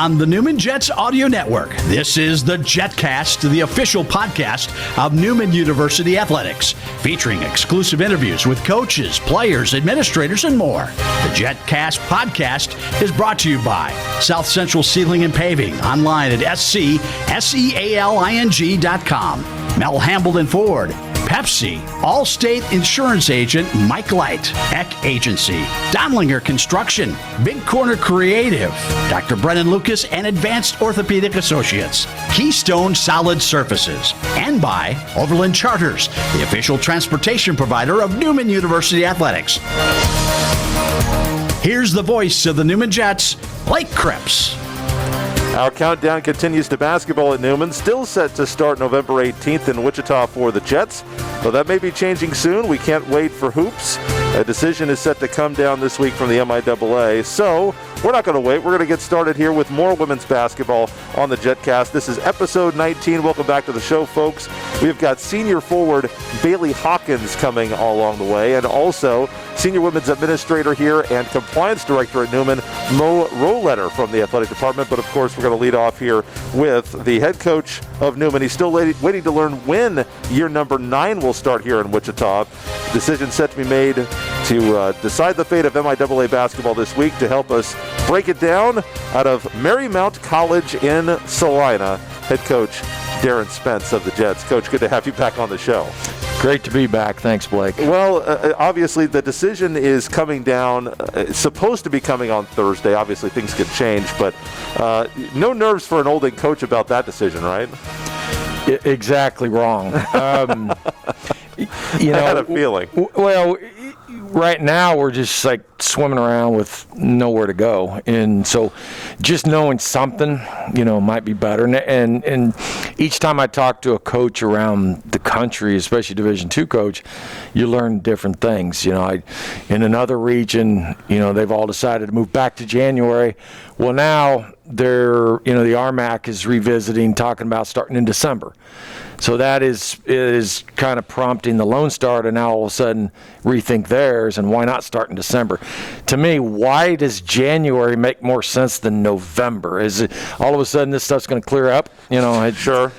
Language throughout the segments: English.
on the Newman Jets Audio Network. This is the Jetcast, the official podcast of Newman University Athletics, featuring exclusive interviews with coaches, players, administrators, and more. The Jetcast podcast is brought to you by South Central Ceiling and Paving, online at SCSEALING.com. Mel Hambledon Ford, Pepsi, Allstate Insurance Agent Mike Light, Eck Agency, Donlinger Construction, Big Corner Creative, Dr. Brennan Lucas and Advanced Orthopedic Associates, Keystone Solid Surfaces, and by Overland Charters, the official transportation provider of Newman University Athletics. Here's the voice of the Newman Jets, Blake Cripps. Our countdown continues to basketball at Newman, still set to start November 18th in Wichita for the Jets. Though that may be changing soon, we can't wait for hoops. A decision is set to come down this week from the MIAA, so we're not going to wait. We're going to get started here with more women's basketball on the Jetcast. This is episode 19. Welcome back to the show, folks. We've got senior forward Bailey Hawkins coming all along the way, and also senior women's administrator here and compliance director at Newman, Maureen Rohleder from the athletic department. But of course, we're going to lead off here with the head coach of Newman. He's still waiting to learn when year number 9 will start here in Wichita. Decision set to be made to decide the fate of MIAA basketball this week. To help us break it down, out of Marymount College in Salina, head coach Darin Spence of the Jets. Coach, good to have you back on the show. Great to be back. Thanks, Blake. Well, obviously the decision is coming down. It's supposed to be coming on Thursday. Obviously things could change, but no nerves for an Oldham coach about that decision, right? Exactly wrong. I had a feeling. Well, right now we're just like swimming around with nowhere to go, and so just knowing something, might be better. And each time I talk to a coach around the country, especially Division II coach, you learn different things. In another region, they've all decided to move back to January. Well, now they're, the RMAC is revisiting, talking about starting in December. So that is kind of prompting the Lone Star to now all of a sudden rethink theirs, and why not start in December? To me, why does January make more sense than November? Is it all of a sudden this stuff's going to clear up? Sure.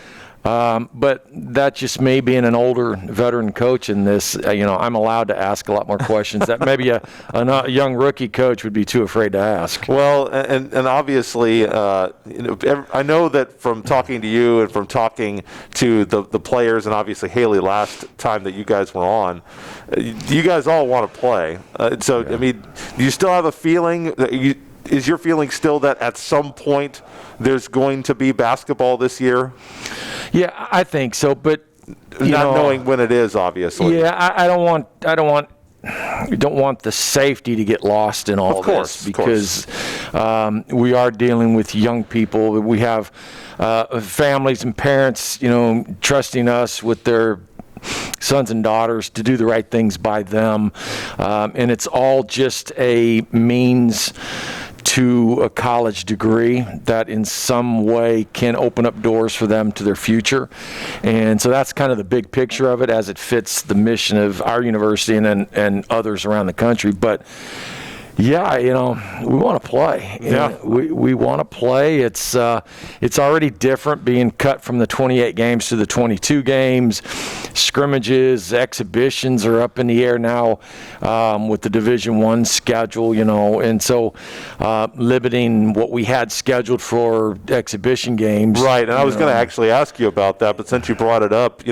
But that's just me being an older veteran coach in this. I'm allowed to ask a lot more questions that maybe a young rookie coach would be too afraid to ask. Well, and obviously, I know that from talking to you and from talking to the players, and obviously Haley last time that you guys were on, you guys all want to play. So, yeah. I mean, do you still have a feeling that is your feeling still that at some point there's going to be basketball this year? Yeah, I think so, but not knowing when it is, obviously. Yeah, I don't want the safety to get lost in all this, because we are dealing with young people. We have families and parents, trusting us with their sons and daughters to do the right things by them, and it's all just a means to a college degree that in some way can open up doors for them to their future. And so that's kind of the big picture of it as it fits the mission of our university and others around the country. But yeah, we want to play. Yeah, we want to play. It's already different being cut from the 28 games to the 22 games. Scrimmages, exhibitions are up in the air now with the Division I schedule, and so limiting what we had scheduled for exhibition games. Right, and I was going to actually ask you about that, but since you brought it up,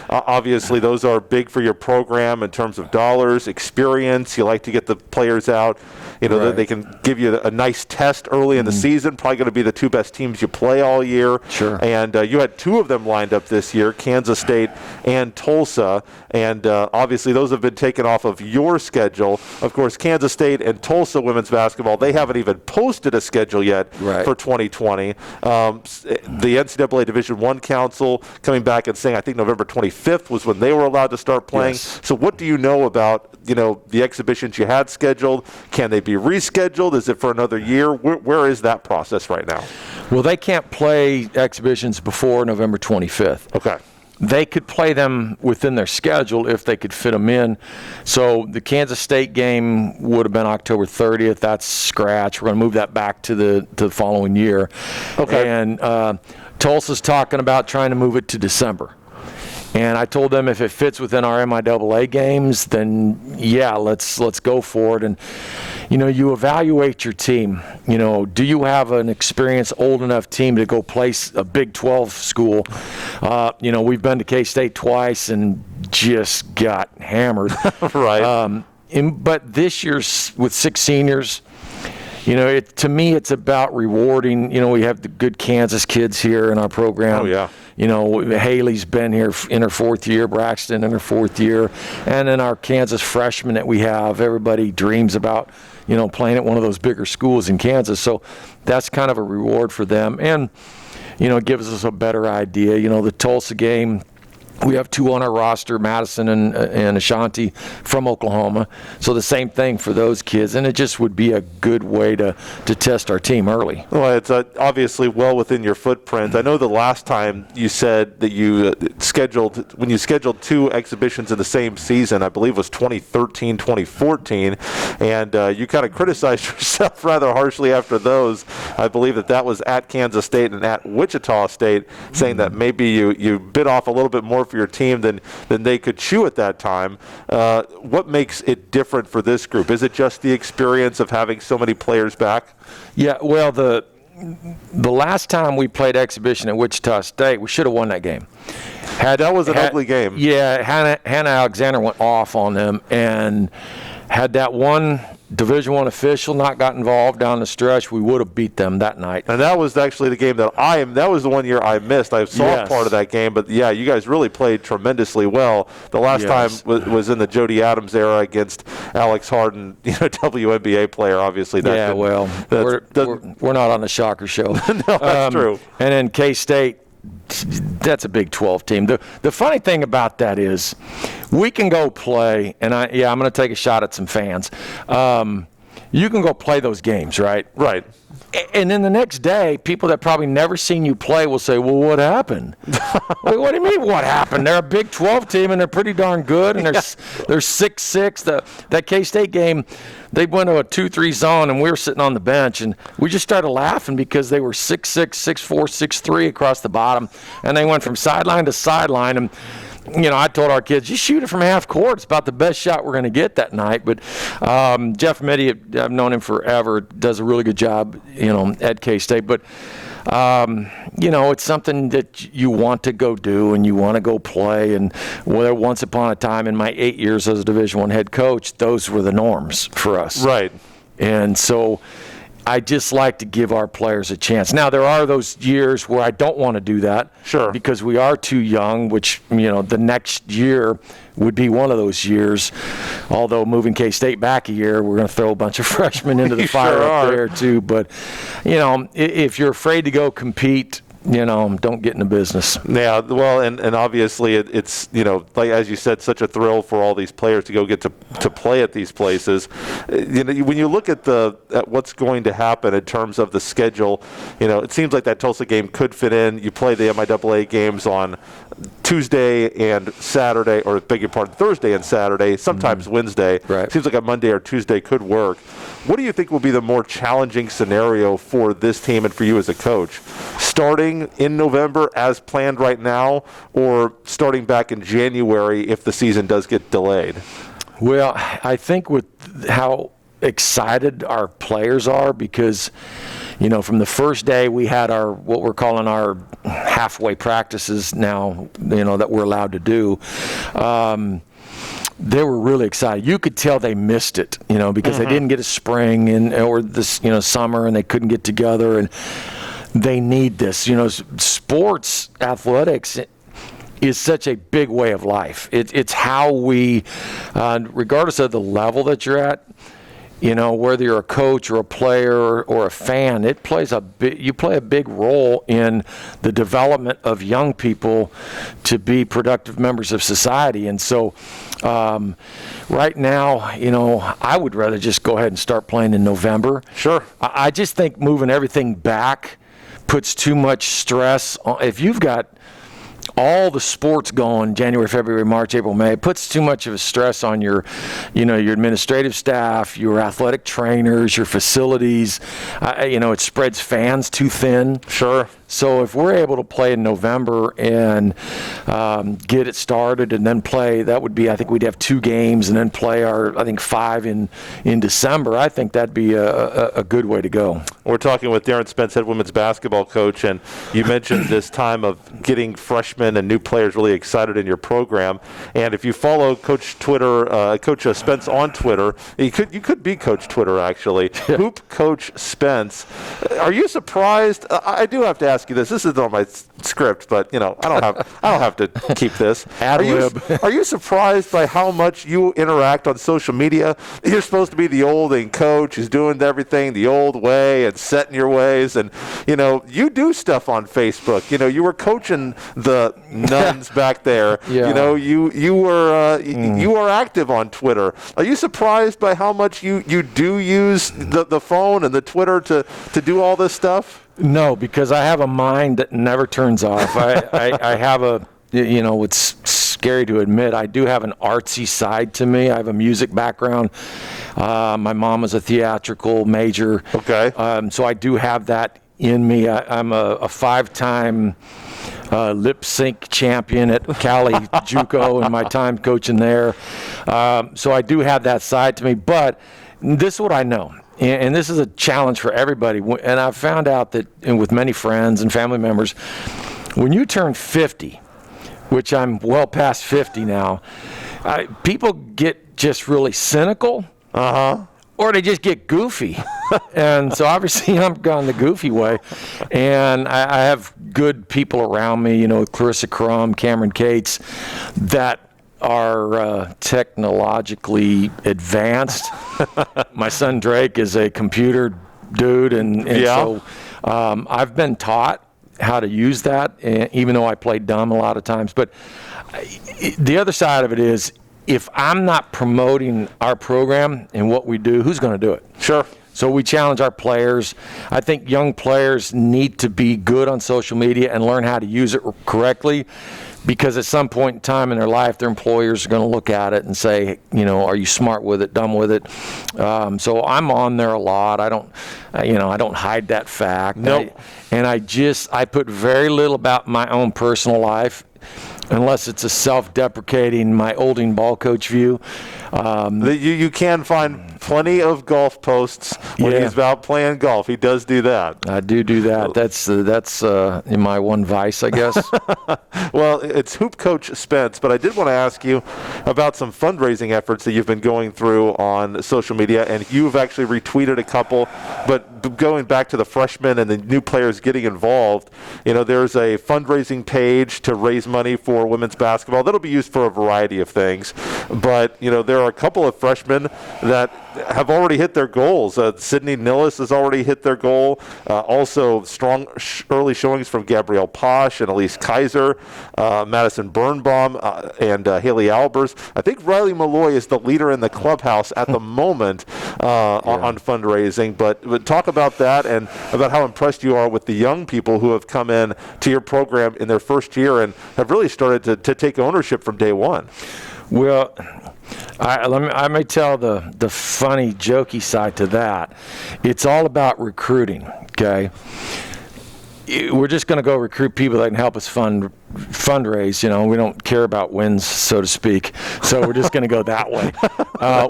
obviously those are big for your program in terms of dollars, experience. You like to get the players out. Right. They can give you a nice test early in the season. Probably going to be the two best teams you play all year. Sure. And you had two of them lined up this year, Kansas State and Tulsa. And obviously those have been taken off of your schedule. Of course, Kansas State and Tulsa women's basketball, they haven't even posted a schedule yet for 2020. The NCAA Division I Council coming back and saying, I think November 25th was when they were allowed to start playing. Yes. So what do you know about the exhibitions you had scheduled? Can they be rescheduled? Is it for another year? Where is that process right now? Well, they can't play exhibitions before November 25th. Okay. they could play them within their schedule if they could fit them in. So the Kansas State game would have been October 30th. That's scratch. We're going to move that back to the following year. Okay. And Tulsa's talking about trying to move it to December. And I told them if it fits within our MIAA games, then yeah, let's go for it. And you evaluate your team. Do you have an experienced, old enough team to go play a Big 12 school? We've been to K-State twice and just got hammered. Right. But this year's with 6 seniors, to me, it's about rewarding. We have the good Kansas kids here in our program. Oh, yeah. Haley's been here in her 4th year, Braxton in her 4th year, and then our Kansas freshmen that we have. Everybody dreams about, playing at one of those bigger schools in Kansas. So that's kind of a reward for them. And, it gives us a better idea. The Tulsa game, we have 2 on our roster, Madison and Ashanti from Oklahoma. So the same thing for those kids, and it just would be a good way to test our team early. Well, it's obviously well within your footprint. I know the last time you said that you scheduled 2 exhibitions in the same season, I believe was 2013, 2014, and you kind of criticized yourself rather harshly after those. I believe that was at Kansas State and at Wichita State, saying that maybe you bit off a little bit more for your team than they could chew at that time. What makes it different for this group? Is it just the experience of having so many players back? Yeah, well, the last time we played exhibition at Wichita State, we should have won that game. That was an ugly game. Yeah, Hannah Alexander went off on them, and had that one Division I official not got involved down the stretch, we would have beat them that night. And that was actually the game that was the one year I missed. I saw part of that game, but yeah, you guys really played tremendously well. The last time was in the Jody Adams era against Alex Harden, WNBA player, obviously. We're not on the Shocker show. No, that's true. And then K-State, that's a Big 12 team. The funny thing about that is we can go play, and I'm going to take a shot at some fans. You can go play those games, right? Right. And then the next day, people that probably never seen you play will say, well, what happened? Well, what do you mean, what happened? They're a Big 12 team, and they're pretty darn good, and they're 6-6. That K-State game, they went to a 2-3 zone, and we were sitting on the bench, and we just started laughing because they were 6-6, 6-4, 6-3 across the bottom, and they went from sideline to sideline, and I told our kids, just shoot it from half court. It's about the best shot we're going to get that night. But Jeff Mitty, I've known him forever, does a really good job, at K-State. But, it's something that you want to go do and you want to go play. And once upon a time in my 8 years as a Division I head coach, those were the norms for us. Right. And so I just like to give our players a chance. Now, there are those years where I don't want to do that. Sure. Because we are too young, which, the next year would be one of those years. Although moving K-State back a year, we're going to throw a bunch of freshmen into the fire up there too. But, if you're afraid to go compete, don't get in the business. Yeah, well, and obviously it's like as you said, such a thrill for all these players to go get to play at these places. When you look at what's going to happen in terms of the schedule, it seems like that Tulsa game could fit in. You play the MIAA games on Tuesday and Saturday, or beg your pardon, Thursday and Saturday, sometimes Wednesday. Right. Seems like a Monday or Tuesday could work. What do you think will be the more challenging scenario for this team and for you as a coach? Starting in November as planned right now, or starting back in January if the season does get delayed? Well, I think with how excited our players are, because from the first day we had what we're calling our halfway practices now, that we're allowed to do. They were really excited. You could tell they missed it, because they didn't get a spring or this, summer, and they couldn't get together, and they need this. Sports, athletics is such a big way of life. It's how we, regardless of the level that you're at, whether you're a coach or a player or a fan, you play a big role in the development of young people to be productive members of society. And so right now, I would rather just go ahead and start playing in November. Sure. I just think moving everything back puts too much stress on. If you've got all the sports going January, February, March, April, May. It puts too much of a stress on your administrative staff, your athletic trainers, your facilities. It spreads fans too thin. Sure. So if we're able to play in November and get it started and then play, that would be, I think we'd have 2 games and then play our, I think, 5 in December. I think that'd be a good way to go. We're talking with Darin Spence, head women's basketball coach, and you mentioned this time of getting freshmen and new players really excited in your program. And if you follow Coach Spence on Twitter, you could be Coach Twitter actually. Hoop Coach Spence. Are you surprised? I do have to ask you this. This isn't on my script, but I don't have to keep this. Ad lib. Are you surprised by how much you interact on social media? You're supposed to be the olden coach who's doing everything the old way and setting your ways, and you do stuff on Facebook. You were coaching the nuns back there. Yeah. You are active on Twitter. Are you surprised by how much you do use the phone and the Twitter to do all this stuff? No, because I have a mind that never turns off. I have it's scary to admit, I do have an artsy side to me. I have a music background. My mom was a theatrical major. Okay. So I do have that in me. I'm a 5-time lip sync champion at Cali JUCO in my time coaching there. So I do have that side to me. But this is what I know. And this is a challenge for everybody. And I've found out that, and with many friends and family members, when you turn 50, which I'm well past 50 now, people get just really cynical. Or they just get goofy. And so obviously I'm gone the goofy way. And I have good people around me, Clarissa Crum, Cameron Cates, that are technologically advanced. My son Drake is a computer dude, and so I've been taught how to use that, even though I play dumb a lot of times. But the other side of it is, if I'm not promoting our program and what we do, who's going to do it? Sure. So we challenge our players. I think young players need to be good on social media and learn how to use it correctly, because at some point in time in their life, their employers are going to look at it and say, are you smart with it, dumb with it? So I'm on there a lot. I don't hide that fact. Nope. I put very little about my own personal life, unless it's a self-deprecating, my olding ball coach view. You can find plenty of golf posts when he's out playing golf. He does do that. I do that. That's my one vice, I guess. Well, it's Hoop Coach Spence, but I did want to ask you about some fundraising efforts that you've been going through on social media, and you've actually retweeted a couple. But going back to the freshmen and the new players getting involved, there's a fundraising page to raise money for women's basketball. That'll be used for a variety of things. But, there are a couple of freshmen that have already hit their goals. Sydney Nillis has already hit their goal. Also, strong early showings from Gabrielle Posh and Elise Kaiser, Madison Birnbaum, and Haley Albers. I think Riley Malloy is the leader in the clubhouse at the moment on fundraising. But talk about that and about how impressed you are with the young people who have come in to your program in their first year and have really started to take ownership from day one. Well, I may tell the funny, jokey side to that. It's all about recruiting, okay? We're just going to go recruit people that can help us fundraise. We don't care about wins, so to speak. So we're just going to go that way.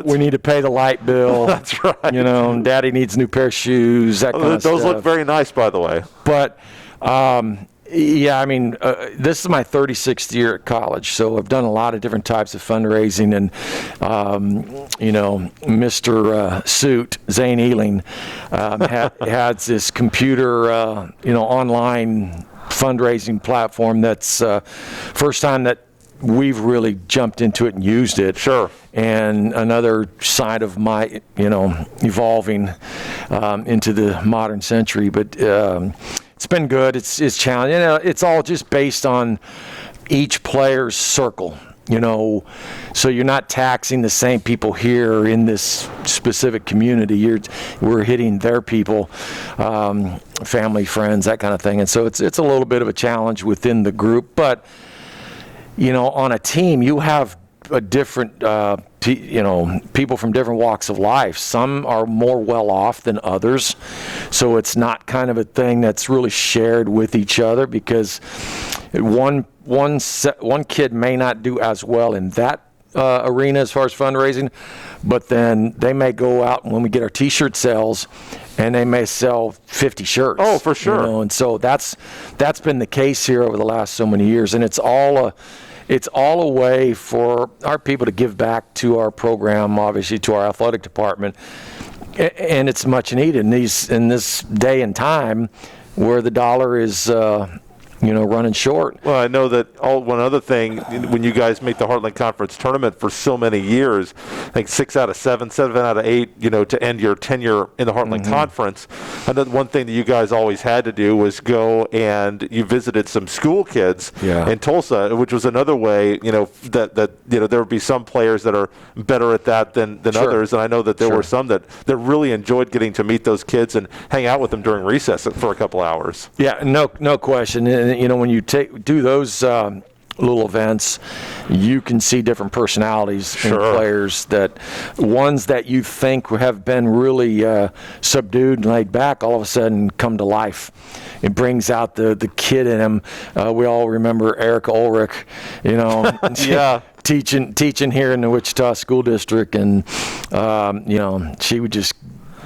We need to pay the light bill. That's right. And Daddy needs a new pair of shoes, that kind of stuff. Those look very nice, by the way. But this is my 36th year at college, so I've done a lot of different types of fundraising, and Mr. Suit, Zane Ealing, had this computer, online fundraising platform. That's first time that we've really jumped into it and used it. Sure. And another side of my, evolving into the modern century, but. It's been good. It's challenging. It's all just based on each player's circle. So you're not taxing the same people here in this specific community. We're hitting their people, family, friends, that kind of thing. And so it's a little bit of a challenge within the group. But, on a team, you have a different, people from different walks of life. Some are more well off than others. So it's not kind of a thing that's really shared with each other, because one kid may not do as well in that arena as far as fundraising, but then they may go out when we get our T-shirt sales, and they may sell 50 shirts. Oh, for sure. And so that's been the case here over the last so many years, and it's all a way for our people to give back to our program, obviously to our athletic department, and it's much needed in this day and time where the dollar is running short. Well, I know that one other thing, when you guys make the Heartland Conference tournament for so many years, I think 6 out of 7, 7 out of 8, to end your tenure in the Heartland Conference, another one thing that you guys always had to do was go and you visited some school kids in Tulsa, which was another way, that there would be some players that are better at that than others, and I know that there were some that really enjoyed getting to meet those kids and hang out with them during recess for a couple hours. Yeah, no question. And, when you do those little events, you can see different personalities in players, that ones that you think have been really subdued and laid back all of a sudden come to life. It brings out the kid in them. We all remember Erica Ulrich, teaching here in the Wichita School District, and she would just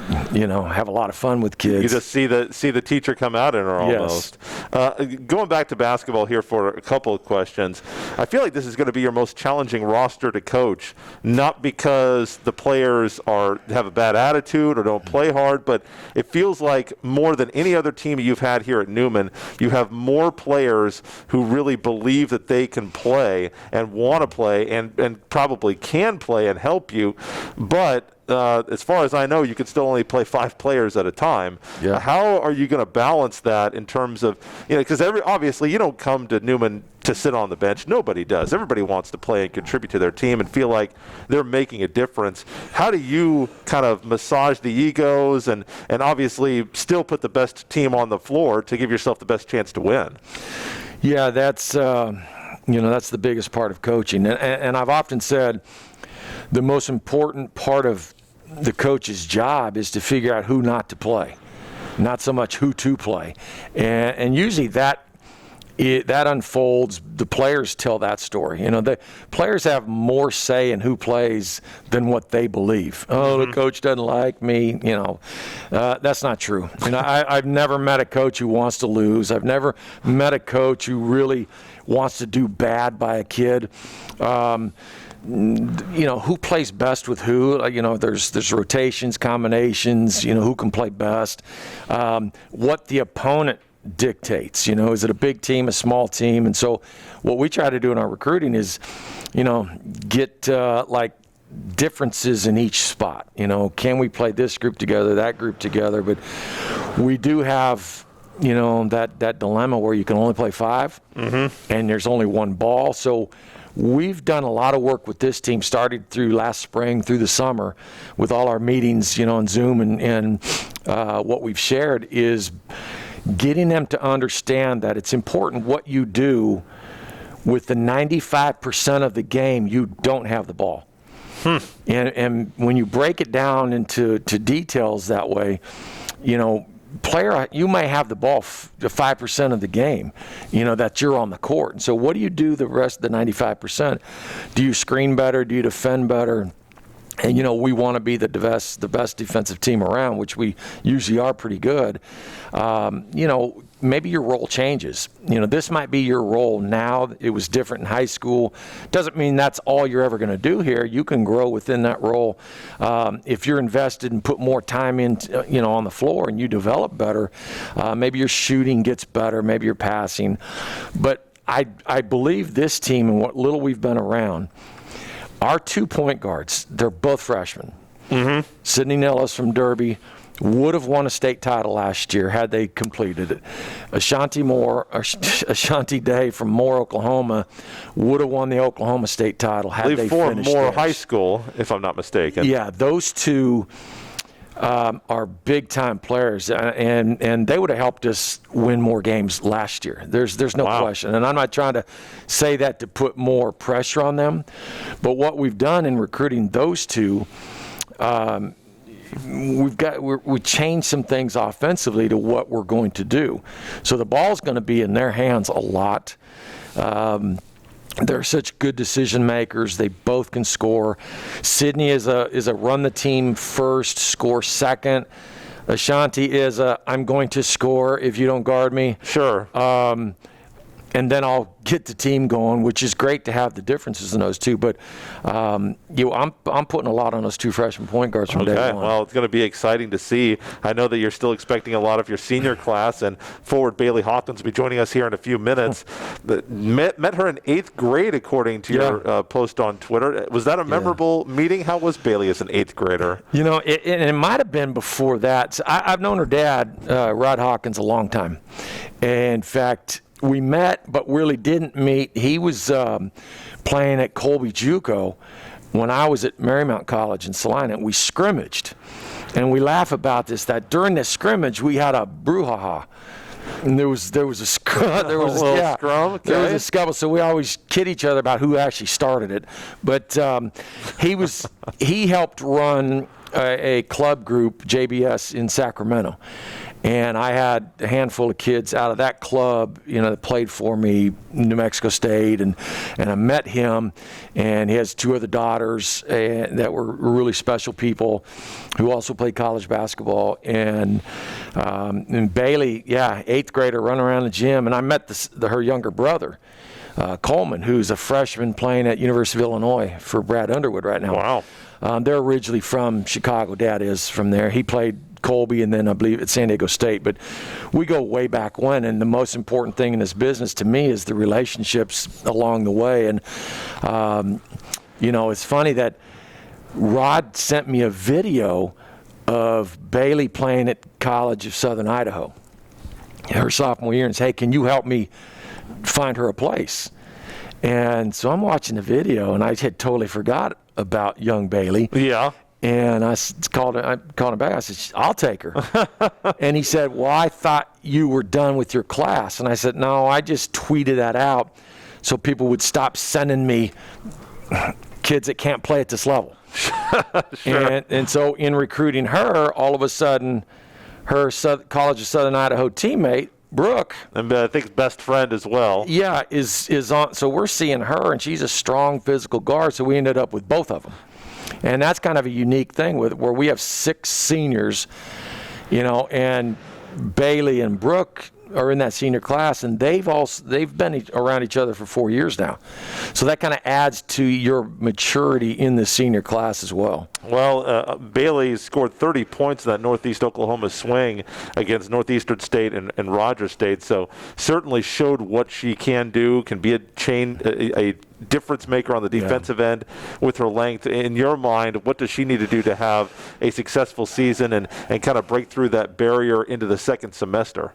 have a lot of fun with kids. You just see the teacher come out in her almost. Yes. Going back to basketball here for a couple of questions, I feel like this is going to be your most challenging roster to coach, not because the players have a bad attitude or don't play hard, but it feels like more than any other team you've had here at Newman, you have more players who really believe that they can play and want to play and probably can play and help you, but as far as I know, you can still only play 5 players at a time. Yeah. How are you going to balance that in terms of, because obviously you don't come to Newman to sit on the bench. Nobody does. Everybody wants to play and contribute to their team and feel like they're making a difference. How do you kind of massage the egos and obviously still put the best team on the floor to give yourself the best chance to win? Yeah, that's the biggest part of coaching. And I've often said the most important part of the coach's job is to figure out who not to play, not so much who to play. And usually that unfolds, the players tell that story. The players have more say in who plays than what they believe. Oh, the coach doesn't like me. That's not true. I've never met a coach who wants to lose. I've never met a coach who really wants to do bad by a kid. Who plays best with who, there's rotations, combinations, who can play best, what the opponent dictates, is it a big team, a small team? And so what we try to do in our recruiting is, get differences in each spot. Can we play this group together, that group together? But we do have, that dilemma where you can only play 5 and there's only one ball. So we've done a lot of work with this team, started through last spring, through the summer, with all our meetings, on Zoom, and what we've shared is getting them to understand that it's important what you do with the 95% of the game you don't have the ball. And when you break it down into details that way, player, you may have the ball 5% of the game, that you're on the court. And so what do you do the rest of the 95%? Do you screen better? Do you defend better? And, we want to be the best defensive team around, which we usually are pretty good. Maybe your role changes. This might be your role now. It was different in high school. Doesn't mean that's all you're ever going to do here. You can grow within that role. If you're invested and put more time in, on the floor and you develop better, maybe your shooting gets better, maybe your passing. But I believe this team and what little we've been around, our 2 point guards, they're both freshmen. Sydney Nellis from Derby, would have won a state title last year had they completed it. Ashanti Day from Moore, Oklahoma, would have won the Oklahoma State title had they finished Moore theirs. High School, if I'm not mistaken. Yeah, those two are big-time players, and they would have helped us win more games last year. There's no question. And I'm not trying to say that to put more pressure on them, but what we've done in recruiting those two, we changed some things offensively to what we're going to do. So the ball's going to be in their hands a lot. They're such good decision makers. They both can score. Sydney is a run the team first, score second. Ashanti is I'm going to score if you don't guard me. Sure. And then I'll get the team going, which is great to have the differences in those two. But I'm putting a lot on those two freshman point guards from day one. Well, it's going to be exciting to see. I know that you're still expecting a lot of your senior class, and forward Bailey Hawkins will be joining us here in a few minutes. Met her in 8th grade, according to your post on Twitter. Was that a memorable meeting? How was Bailey as an 8th grader? You know, it might have been before that. So I've known her dad, Rod Hawkins, a long time. In fact, we met, but really didn't meet. He was playing at Colby JUCO when I was at Marymount College in Salina. We scrimmaged, and we laugh about this, that during the scrimmage we had a brouhaha. And there was a scrum. There was a scrum. Okay. There was a scuffle. So we always kid each other about who actually started it. But he helped run a club group, JBS, in Sacramento. And I had a handful of kids out of that club, that played for me, New Mexico State, and I met him, and he has 2 other daughters that were really special people who also played college basketball. And Bailey, 8th grader, running around the gym, and I met her younger brother, Coleman, who's a freshman playing at University of Illinois for Brad Underwood right now. Wow. They're originally from Chicago. Dad is from there. He played Colby, and then I believe at San Diego State. But we go way back when, and the most important thing in this business to me is the relationships along the way. And it's funny that Rod sent me a video of Bailey playing at College of Southern Idaho her sophomore year, and said, "Hey, can you help me find her a place?" And so I'm watching the video, and I had totally forgot about young Bailey. Yeah. And I called him back. I said, "I'll take her." And he said, "Well, I thought you were done with your class." And I said, "No, I just tweeted that out so people would stop sending me kids that can't play at this level." Sure. And so in recruiting her, all of a sudden, her College of Southern Idaho teammate, Brooke, and I think best friend as well. Yeah, is on. So we're seeing her, and she's a strong physical guard. So we ended up with both of them. And that's kind of a unique thing where we have 6 seniors, and Bailey and Brooke are in that senior class, and they've been around each other for 4 years now. So that kind of adds to your maturity in the senior class as well. Well, Bailey scored 30 points in that Northeast Oklahoma swing against Northeastern State and Rogers State, so certainly showed what she can do, can be a difference maker on the defensive end with her length. In your mind, what does she need to do to have a successful season and kind of break through that barrier into the second semester?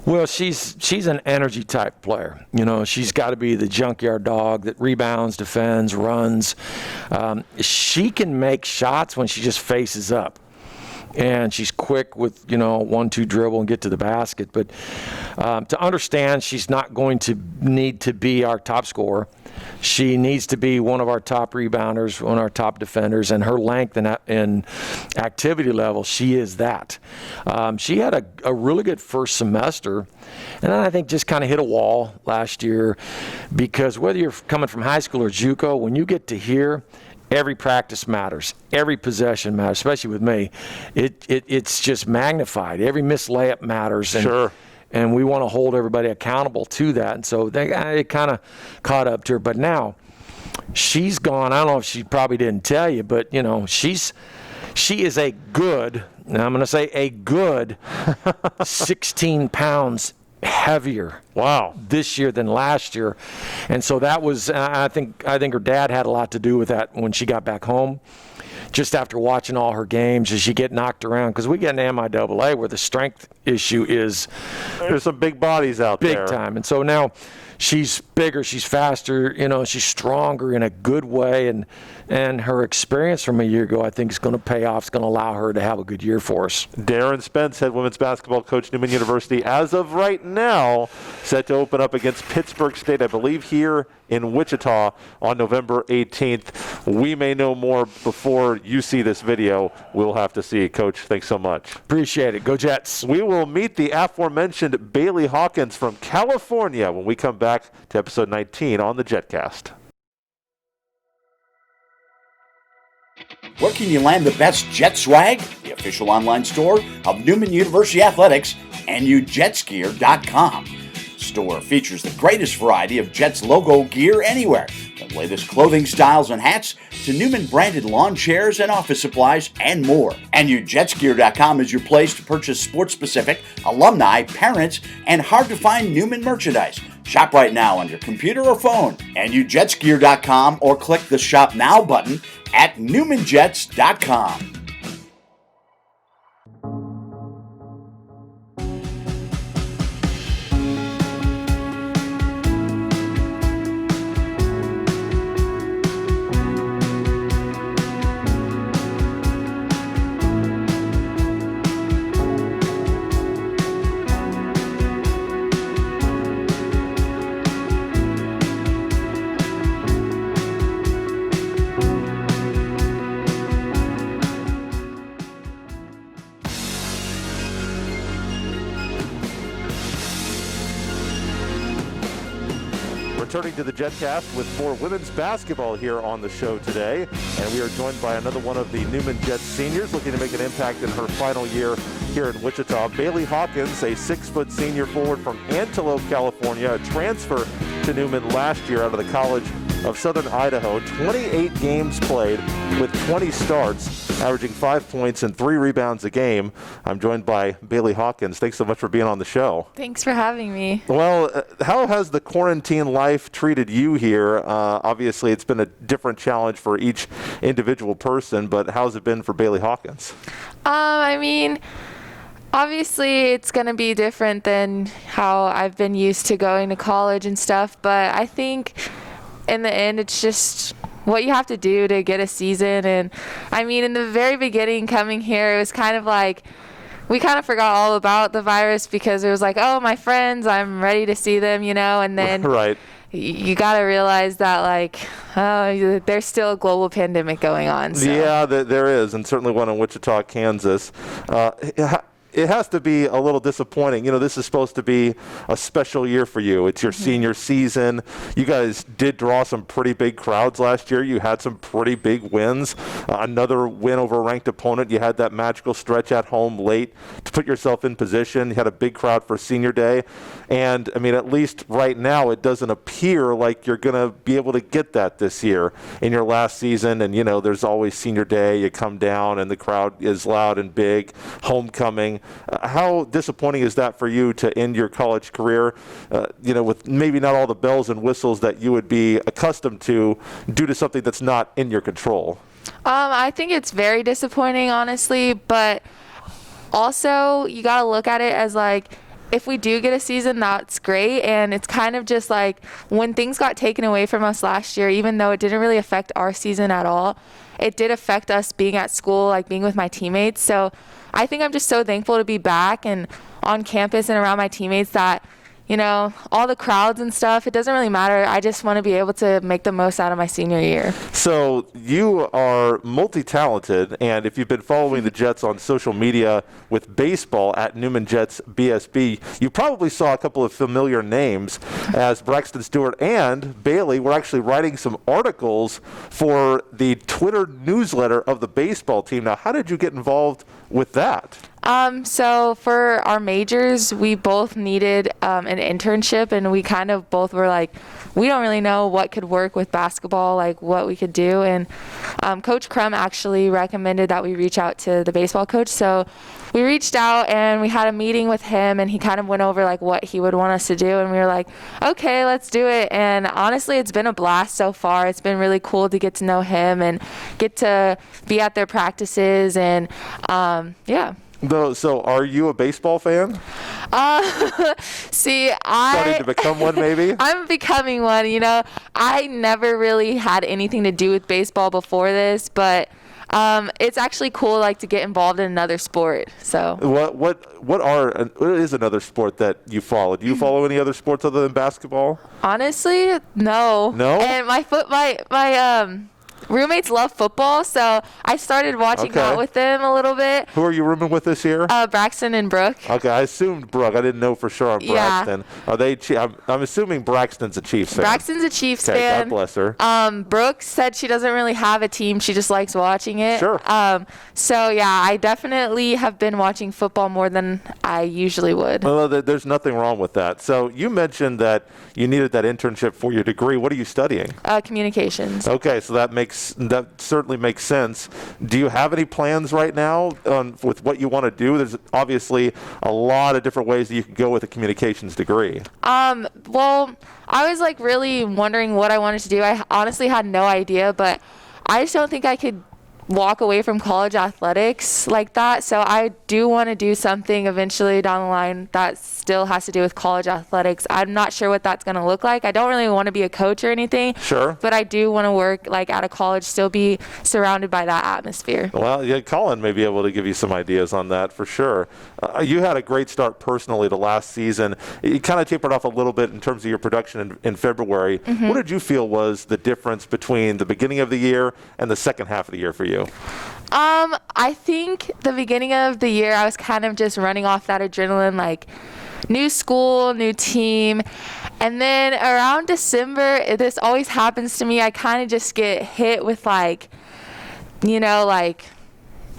Well, she's an energy type player. She's got to be the junkyard dog that rebounds, defends, runs. She can make shots when she just faces up. And she's quick with, 1-2 dribble and get to the basket. But to understand she's not going to need to be our top scorer. She needs to be one of our top rebounders, one of our top defenders, and her length and activity level, she is that. She had a really good first semester, and then I think just kind of hit a wall last year, because whether you're coming from high school or JUCO, when you get to here, every practice matters. Every possession matters, especially with me. It's just magnified. Every missed layup matters. And, sure. And we want to hold everybody accountable to that. And so it kind of caught up to her. But now she's gone. I don't know if she probably didn't tell you, but, she is a good, now I'm going to say a good 16 pounds heavier this year than last year. And so that was, I think her dad had a lot to do with that when she got back home. just after watching all her games, as you get knocked around, because we get an MIAA where the strength issue is there's some big bodies out there. Big time. And so now she's bigger, she's faster, she's stronger in a good way, and her experience from a year ago, I think, is going to pay off. It's going to allow her to have a good year for us. Darin Spence, head women's basketball coach, Newman University, as of right now, set to open up against Pittsburgh State, I believe, here in Wichita on November 18th. We may know more before you see this video. We'll have to see. Coach, thanks so much. Appreciate it. Go Jets. We will meet the aforementioned Bailey Hawkins from California when we come back to episode 19 on the Jetcast. Where can you land the best Jet swag? The official online store of Newman University Athletics, NUJetsgear.com. The store features the greatest variety of Jets logo gear anywhere, from latest clothing styles and hats to Newman branded lawn chairs and office supplies and more. NUJetsgear.com is your place to purchase sports specific, alumni, parents, and hard to find Newman merchandise. Shop right now on your computer or phone, NUJetsgear.com, or click the Shop Now button at NewmanJets.com. Returning to the Jetcast with more women's basketball here on the show today. And we are joined by another one of the Newman Jets seniors looking to make an impact in her final year here in Wichita. Bailey Hawkins, a 6-foot senior forward from Antelope, California, a transfer to Newman last year out of the College of Southern Idaho. 28 games played with 20 starts, averaging 5 points and 3 rebounds a game. I'm joined by Bailey Hawkins. Thanks so much for being on the show. Thanks for having me. Well, how has the quarantine life treated you here? Obviously, it's been a different challenge for each individual person, but how's it been for Bailey Hawkins? Obviously, it's going to be different than how I've been used to going to college and stuff, but I think in the end, it's just what you have to do to get a season. And in the very beginning coming here, it was kind of like we kind of forgot all about the virus because it was like, oh, my friends, I'm ready to see them, and then right. You got to realize that, there's still a global pandemic going on. So. Yeah, there is, and certainly one in Wichita, Kansas. It has to be a little disappointing. This is supposed to be a special year for you. It's your senior season. You guys did draw some pretty big crowds last year. You had some pretty big wins. Another win over a ranked opponent. You had that magical stretch at home late to put yourself in position. You had a big crowd for senior day. And, at least right now, it doesn't appear like you're going to be able to get that this year in your last season. And, there's always senior day. You come down and the crowd is loud and big. Homecoming. How disappointing is that for you to end your college career, with maybe not all the bells and whistles that you would be accustomed to due to something that's not in your control? I think it's very disappointing, honestly, but also you got to look at it as if we do get a season, that's great. And it's kind of just when things got taken away from us last year, even though it didn't really affect our season at all, it did affect us being at school, being with my teammates. So I think I'm just so thankful to be back and on campus and around my teammates that, all the crowds and stuff, it doesn't really matter. I just want to be able to make the most out of my senior year. So you are multi-talented, and if you've been following the Jets on social media with baseball at Newman Jets BSB, you probably saw a couple of familiar names as Braxton Stewart and Bailey were actually writing some articles for the Twitter newsletter of the baseball team. Now, how did you get involved with that? So for our majors, we both needed an internship, and we kind of both were like, we don't really know what could work with basketball, like what we could do. And Coach Crum actually recommended that we reach out to the baseball coach. So we reached out and we had a meeting with him, and he kind of went over like what he would want us to do, and we were like, okay, let's do it. And honestly, it's been a blast so far. It's been really cool to get to know him and get to be at their practices, and yeah. So are you a baseball fan? See, Starting to become one, maybe? I'm becoming one. I never really had anything to do with baseball before this, but it's actually cool, like, to get involved in another sport. So what is another sport that you follow? Do you follow any other sports other than basketball? Honestly, no. No? And my roommates love football, so I started watching that with them a little bit. Who are you rooming with this year? Braxton and Brooke. Okay, I assumed Brooke. I didn't know for sure on Braxton. Yeah. Are they? I'm assuming Braxton's a Chiefs fan. Braxton's a Chiefs okay, fan. God bless her. Brooke said she doesn't really have a team. She just likes watching it. Sure. So, yeah, I definitely have been watching football more than I usually would. Well, there's nothing wrong with that. So you mentioned that you needed that internship for your degree. What are you studying? Communications. Okay, so that certainly makes sense. Do you have any plans right now with what you want to do? There's obviously a lot of different ways that you could go with a communications degree. Well, I was like really wondering what I wanted to do. I honestly had no idea, but I just don't think I could walk away from college athletics like that. So I do want to do something eventually down the line that still has to do with college athletics. I'm not sure what that's going to look like. I don't really want to be a coach or anything. Sure. But I do want to work like at a college, still be surrounded by that atmosphere. Well, yeah, Colin may be able to give you some ideas on that for sure. You had a great start personally to last season. You kind of tapered off a little bit in terms of your production in February. Mm-hmm. What did you feel was the difference between the beginning of the year and the second half of the year for you? I think the beginning of the year I was kind of just running off that adrenaline, like new school, new team. And then around December, this always happens to me. I kind of just get hit with like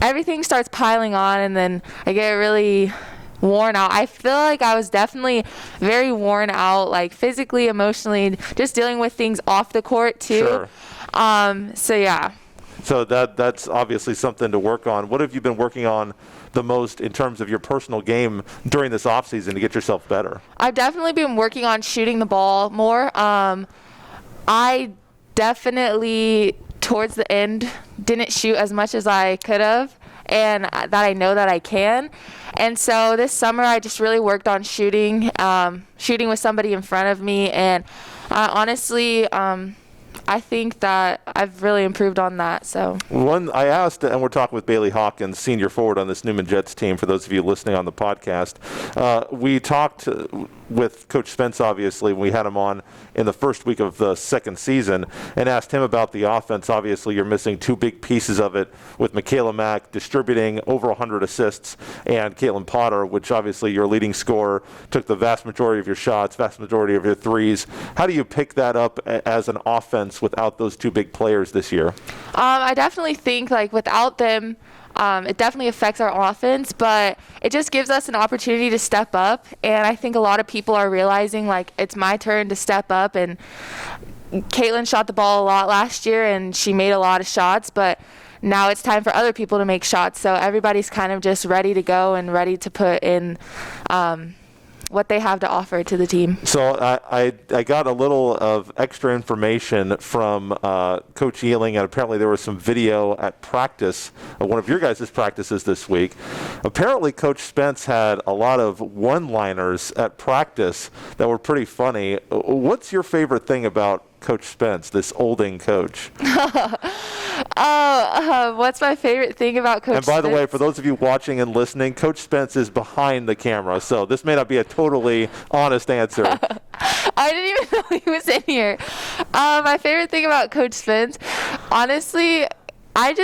everything starts piling on, and then I get really worn out. I feel like I was definitely very worn out, like physically, emotionally, just dealing with things off the court too. Sure. So yeah. So that's obviously something to work on. What have you been working on the most in terms of your personal game during this offseason to get yourself better? I've definitely been working on shooting the ball more. I definitely, towards the end, didn't shoot as much as I could have, and that I know that I can. And so this summer I just really worked on shooting with somebody in front of me, and honestly, I think that I've really improved on that. So I asked, and we're talking with Bailey Hawkins, senior forward on this Newman Jets team, for those of you listening on the podcast. We talked with Coach Spence, obviously, when we had him on in the first week of the second season, and asked him about the offense. Obviously, you're missing two big pieces of it, with Michaela Mack distributing over 100 assists, and Caitlin Potter, which obviously your leading scorer, took the vast majority of your shots, vast majority of your threes. How do you pick that up as an offense without those two big players this year? I definitely think like without them, it definitely affects our offense, but it just gives us an opportunity to step up. And I think a lot of people are realizing like it's my turn to step up. And Caitlin shot the ball a lot last year, and she made a lot of shots, but now it's time for other people to make shots. So everybody's kind of just ready to go and ready to put in what they have to offer to the team. So I got a little of extra information from Coach Ealing, and apparently there was some video at practice, one of your guys' practices this week. Apparently Coach Spence had a lot of one-liners at practice that were pretty funny. What's your favorite thing about Coach Spence, this olding coach? What's my favorite thing about Coach Spence? And by the way, for those of you watching and listening, Coach Spence is behind the camera, so this may not be a totally honest answer. I didn't even know he was in here. My favorite thing about Coach Spence, honestly, I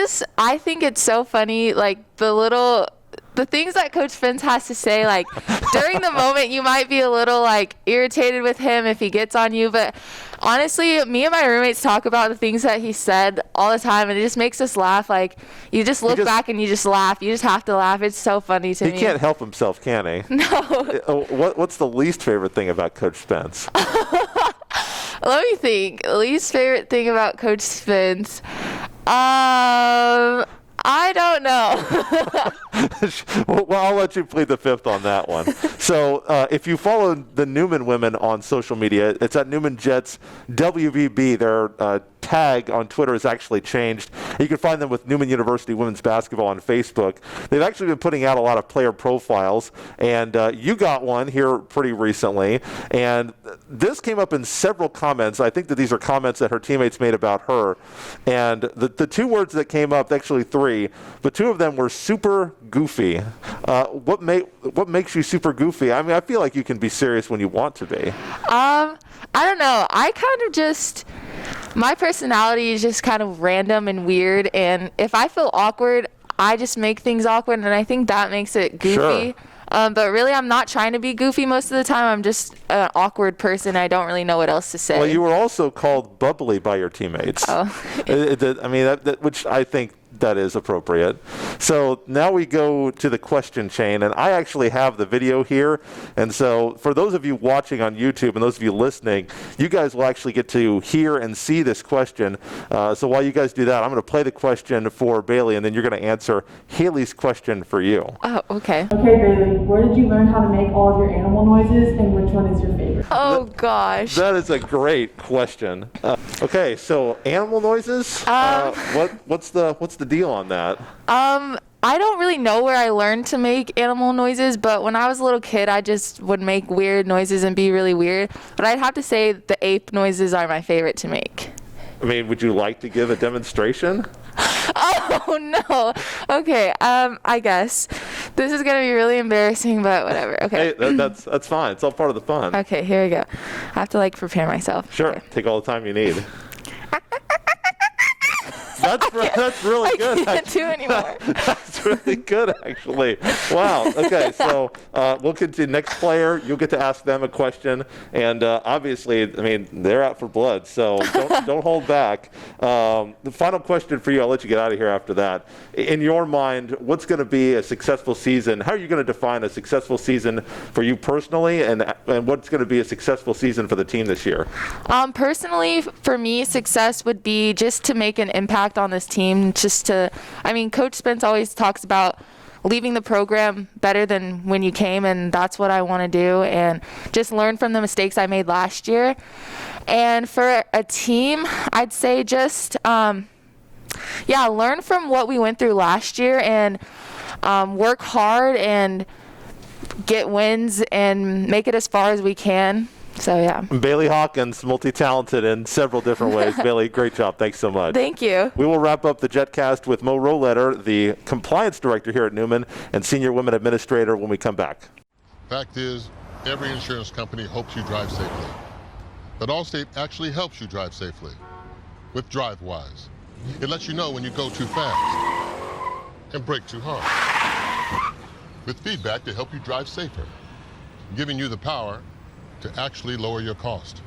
think it's so funny, like the little the things that Coach Spence has to say, like during the moment, you might be a little like irritated with him if he gets on you. But honestly, me and my roommates talk about the things that he said all the time, and it just makes us laugh. Like you just look back and you just laugh. You just have to laugh. It's so funny to me. He can't help himself, can he? No. What's the least favorite thing about Coach Spence? Let me think. Least favorite thing about Coach Spence. I don't know. Well, I'll let you plead the fifth on that one. So if you follow the Newman women on social media, it's at Newman Jets WVB. Their tag on Twitter has actually changed. You can find them with Newman University Women's Basketball on Facebook. They've actually been putting out a lot of player profiles, and you got one here pretty recently. And this came up in several comments. I think that these are comments that her teammates made about her. And the two words that came up, actually three, but two of them were super goofy. What makes you super goofy? I mean, I feel like you can be serious when you want to be. I don't know. I kind of just, my personality is just kind of random and weird, and if I feel awkward, I just make things awkward, and I think that makes it goofy. Sure. But really, I'm not trying to be goofy most of the time. I'm just an awkward person. I don't really know what else to say. Well, you were also called bubbly by your teammates. Oh. I mean, that which I think that is appropriate. So now we go to the question chain, and I actually have the video here. And so for those of you watching on YouTube and those of you listening, you guys will actually get to hear and see this question. So while you guys do that, I'm going to play the question for Bailey, and then you're going to answer Haley's question for you. Oh, okay. Okay, Bailey, where did you learn how to make all of your animal noises, and which one is your favorite? Oh, gosh. That is a great question. Okay, so animal noises. What's the deal on that? I don't really know where I learned to make animal noises, but when I was a little kid, I just would make weird noises and be really weird. But I'd have to say the ape noises are my favorite to make. I mean, would you like to give a demonstration? Oh, no. Okay, I guess. This is going to be really embarrassing, but whatever. Okay. Hey, that's fine. It's all part of the fun. Okay, here we go. I have to, like, prepare myself. Sure. Okay. Take all the time you need. That's really good. I can't do anymore. That's really good, actually. Wow. Okay, so we'll continue. Next player, you'll get to ask them a question, and obviously, I mean, they're out for blood, so don't hold back. The final question for you, I'll let you get out of here after that. In your mind, what's going to be a successful season? How are you going to define a successful season for you personally, and what's going to be a successful season for the team this year? Personally, for me, success would be just to make an impact on this team. Coach Spence always talks about leaving the program better than when you came, and that's what I want to do, and just learn from the mistakes I made last year. And for a team, I'd say just, learn from what we went through last year and work hard and get wins and make it as far as we can. So, yeah. Bailey Hawkins, multi-talented in several different ways. Bailey, great job. Thanks so much. Thank you. We will wrap up the Jetcast with Mo Rohleder, the compliance director here at Newman and senior women administrator, when we come back. Fact is, every insurance company hopes you drive safely. But Allstate actually helps you drive safely with DriveWise. It lets you know when you go too fast and brake too hard. With feedback to help you drive safer, giving you the power to actually lower your cost.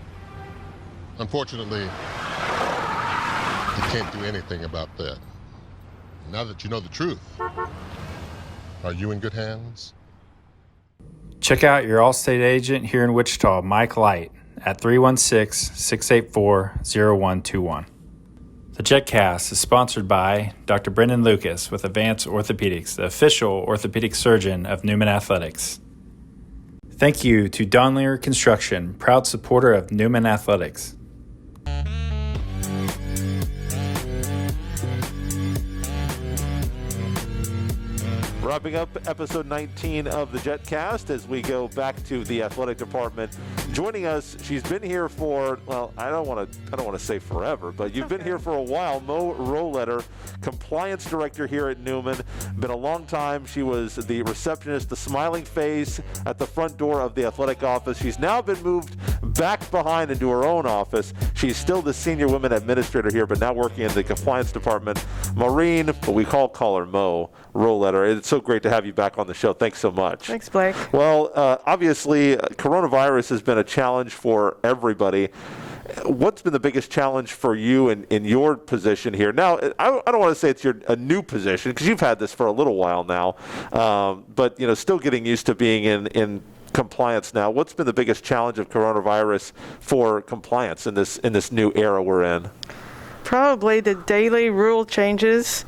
Unfortunately, you can't do anything about that. Now that you know the truth, are you in good hands? Check out your Allstate agent here in Wichita, Mike Light, at 316-684-0121. The Jetcast is sponsored by Dr. Brendan Lucas with Advanced Orthopedics, the official orthopedic surgeon of Newman Athletics. Thank you to Donlier Construction, proud supporter of Newman Athletics. Wrapping up episode 19 of the Jetcast as we go back to the athletic department. Joining us, she's been here for, well, I don't want to say forever, but you've been here for a while. Mo Rohleder, compliance director here at Newman. Been a long time. She was the receptionist, the smiling face at the front door of the athletic office. She's now been moved back behind into her own office. She's still the senior women administrator here, but now working in the compliance department. Maureen, but we call her Mo Rohleder. It's so great to have you back on the show. Thanks so much. Thanks, Blake. Well, obviously, coronavirus has been a challenge for everybody. What's been the biggest challenge for you in your position here? Now, I don't want to say it's a new position because you've had this for a little while now, but still getting used to being in compliance now. What's been the biggest challenge of coronavirus for compliance in this new era we're in? Probably the daily rule changes.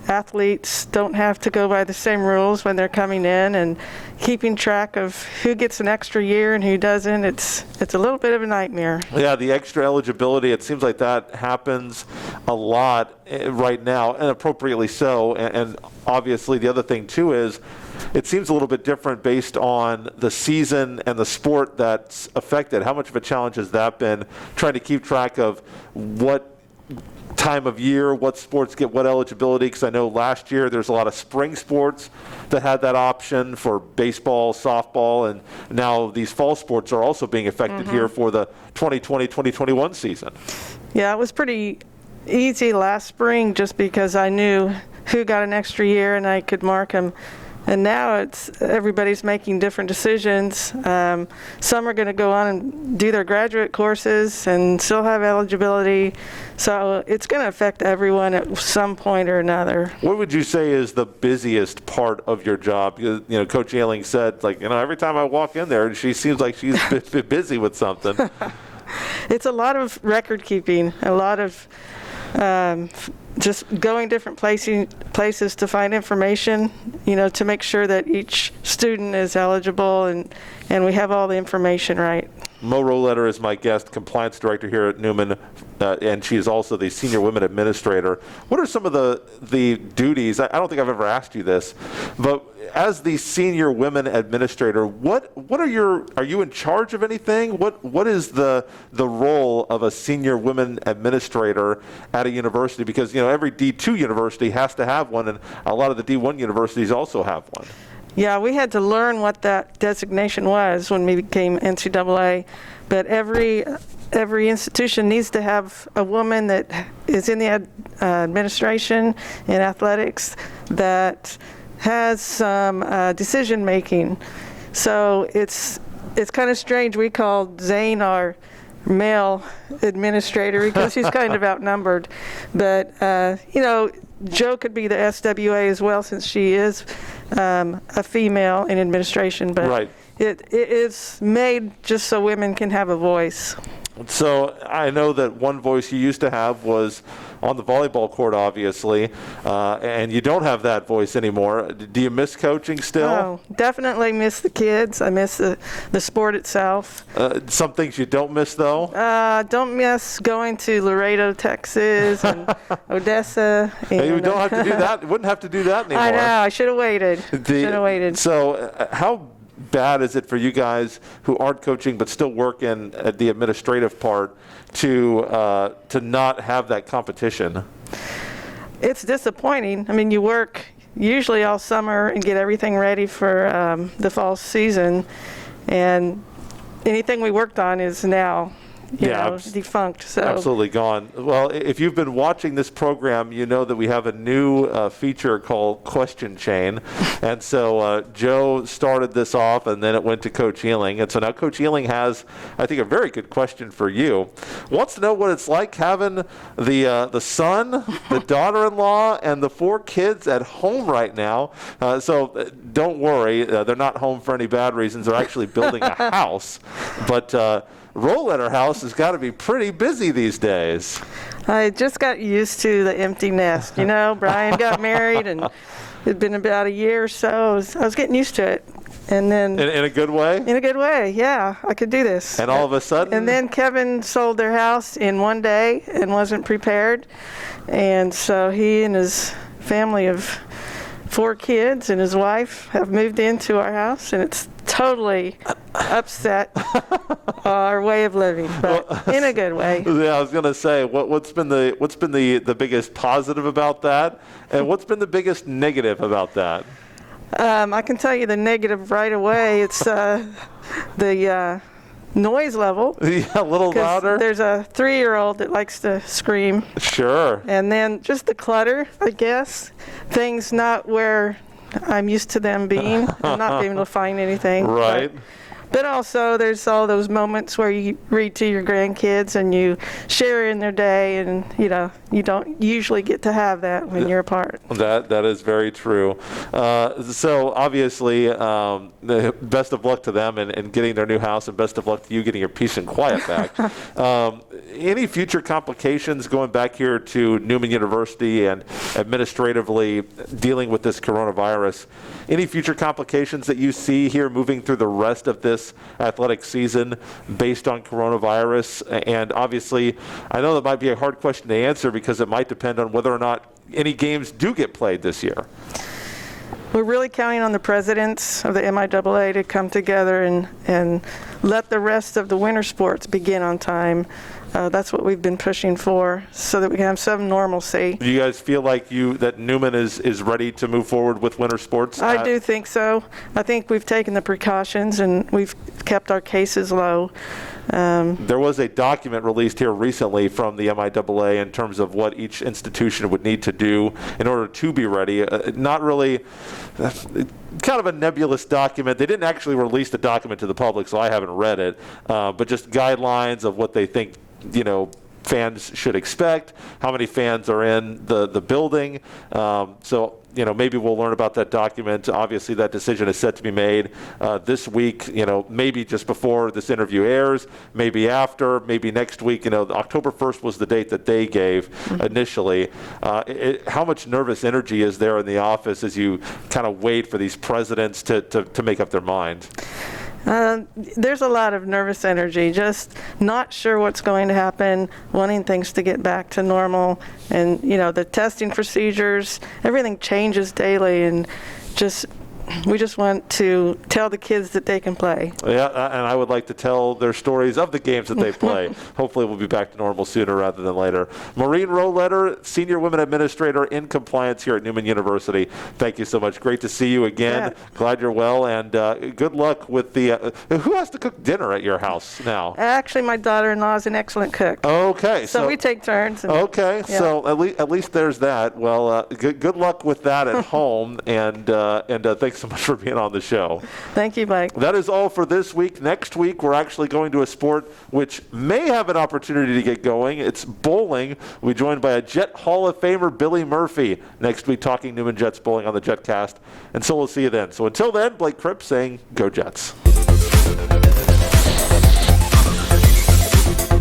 Athletes don't have to go by the same rules when they're coming in, and keeping track of who gets an extra year and who doesn't, it's a little bit of a nightmare. Yeah, the extra eligibility, it seems like that happens a lot right now, and appropriately so. And obviously the other thing too is it seems a little bit different based on the season and the sport that's affected. How much of a challenge has that been, trying to keep track of what time of year, what sports get what eligibility? Because I know last year there's a lot of spring sports that had that option for baseball, softball, and now these fall sports are also being affected here for the 2020-2021 season. Yeah, it was pretty easy last spring just because I knew who got an extra year and I could mark them. And now everybody's making different decisions. Some are going to go on and do their graduate courses and still have eligibility. So it's going to affect everyone at some point or another. What would you say is the busiest part of your job? Because, Coach Ailing said, every time I walk in there, she seems like she's busy with something. It's a lot of record keeping, a lot of just going different places to find information, to make sure that each student is eligible and we have all the information right. Mo Rohleder is my guest, compliance director here at Newman, and she is also the senior women administrator. What are some of the duties? I don't think I've ever asked you this, but as the senior women administrator, are you in charge of anything? What is the role of a senior women administrator at a university? Because every D2 university has to have one, and a lot of the D1 universities also have one. Yeah, we had to learn what that designation was when we became NCAA, but every institution needs to have a woman that is in the administration in athletics that has some decision making. So it's kind of strange. We called Zane our male administrator because he's kind of outnumbered, but Joe could be the SWA as well since she is a female in administration, but right. It is made just so women can have a voice. So I know that one voice you used to have was on the volleyball court, obviously, and you don't have that voice anymore. Do you miss coaching still? Oh, definitely miss the kids. I miss the sport itself. Some things you don't miss, though? Don't miss going to Laredo, Texas, and Odessa. And, you don't have to do that. Wouldn't have to do that anymore. I know. I should have waited. So how bad is it for you guys who aren't coaching but still work in the administrative part to not have that competition? It's disappointing. I mean, you work usually all summer and get everything ready for the fall season, and anything we worked on is now defunct. So absolutely gone. Well, if you've been watching this program, you know that we have a new feature called Question Chain. And so Joe started this off, and then it went to Coach Ailing. And so now Coach Ailing has, I think, a very good question for you. Wants to know what it's like having the son, the daughter-in-law, and the 4 kids at home right now. So don't worry, they're not home for any bad reasons. They're actually building a house. But Rohleder house has got to be pretty busy these days. I just got used to the empty nest. Brian got married, and it'd been about a year or so. I was getting used to it. And then in a good way? In a good way, yeah. I could do this. And all of a sudden? And then Kevin sold their house in one day and wasn't prepared. And so he and his family of 4 kids and his wife have moved into our house, and it's totally upset our way of living, but in a good way. Yeah, I was going to say, what's been the biggest positive about that, and what's been the biggest negative about that? I can tell you the negative right away. It's the noise level. Yeah, a little 'Cause louder. there's a 3-year-old that likes to scream. Sure. And then just the clutter, I guess. Things not where I'm used to them being. I'm not being able to find anything. Right. But also there's all those moments where you read to your grandkids and you share in their day, and you don't usually get to have that when you're apart. That is very true. So obviously, best of luck to them in getting their new house, and best of luck to you getting your peace and quiet back. Any future complications going back here to Newman University and administratively dealing with this coronavirus? Any future complications that you see here moving through the rest of this athletic season based on coronavirus? And obviously, I know that might be a hard question to answer because it might depend on whether or not any games do get played this year. We're really counting on the presidents of the MIAA to come together and let the rest of the winter sports begin on time. That's what we've been pushing for, so that we can have some normalcy. Do you guys feel like that Newman is ready to move forward with winter sports? I do think so. I think we've taken the precautions and we've kept our cases low. There was a document released here recently from the MIAA in terms of what each institution would need to do in order to be ready. Not really, kind of a nebulous document. They didn't actually release the document to the public, so I haven't read it, but just guidelines of what they think fans should expect, how many fans are in the building. So maybe we'll learn about that document. Obviously, that decision is set to be made this week, maybe just before this interview airs, maybe after, maybe next week. October 1st was the date that they gave initially. How much nervous energy is there in the office as you kind of wait for these presidents to make up their mind? There's a lot of nervous energy, just not sure what's going to happen, wanting things to get back to normal. And, the testing procedures, everything changes daily, and we just want to tell the kids that they can play. Yeah, and I would like to tell their stories of the games that they play. Hopefully we'll be back to normal sooner rather than later. Maureen Rohleder, Senior Women Administrator in Compliance here at Newman University. Thank you so much. Great to see you again. Yeah. Glad you're well, and good luck with the... who has to cook dinner at your house now? Actually, my daughter-in-law is an excellent cook. Okay. So we take turns. Okay, yeah. So at least there's that. Well, good luck with that at home, and thanks so much for being on the show. Thank you, Mike. That is all for this week. Next week, we're actually going to a sport which may have an opportunity to get going. It's bowling. We'll be joined by a Jet Hall of Famer, Billy Murphy, next week talking Newman Jets bowling on the Jetcast. And so we'll see you then. So until then, Blake Cripps saying, go Jets.